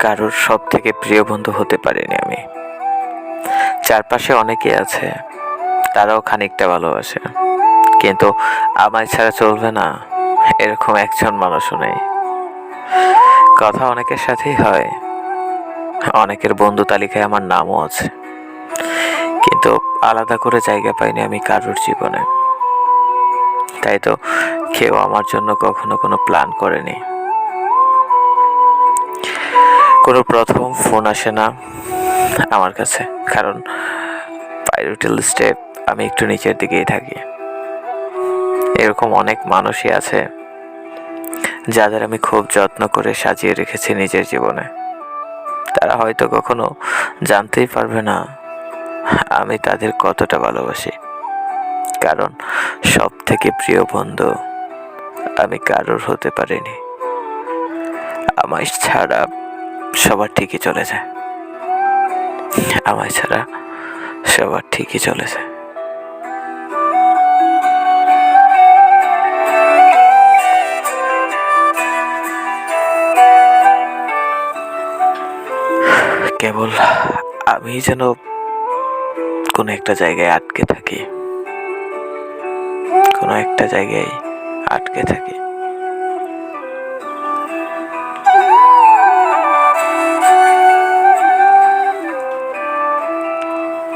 কারোর সব থেকে প্রিয় বন্ধু হতে পারিনি আমি। চারপাশে অনেকে আছে, তারাও খানিকটা ভালোবাসে, কিন্তু আমায় ছাড়া চলবে না এরকম একজন মানুষও নেই। কথা অনেকের সাথেই হয়, অনেকের বন্ধু তালিকায় আমার নামও আছে, কিন্তু আলাদা করে জায়গা পাইনি আমি কারোর জীবনে। তাই তো কেউ আমার জন্য কখনো কোনো প্ল্যান করেনি। কোনো প্রথম ফোন আসে না আমার কাছে, কারণ প্রায়োরিটি লিস্টে আমি একটু নিচের দিকেই থাকি। এরকম অনেক মানুষই আছে যাদের আমি খুব যত্ন করে সাজিয়ে রেখেছি নিজের জীবনে। তারা হয়তো কখনো জানতেই পারবে না আমি তাদের কতটা ভালোবাসি, কারণ সব থেকে প্রিয় বন্ধু আমি কারোর হতে পারিনি। আমায় ছাড়া সবার ঠিকই চলে যায়, আমায় ছাড়া সবার ঠিকই চলে যায়। কেবল আমি যেন কোনো একটা জায়গায় আটকে থাকি, কোনো একটা জায়গায় আটকে থাকি।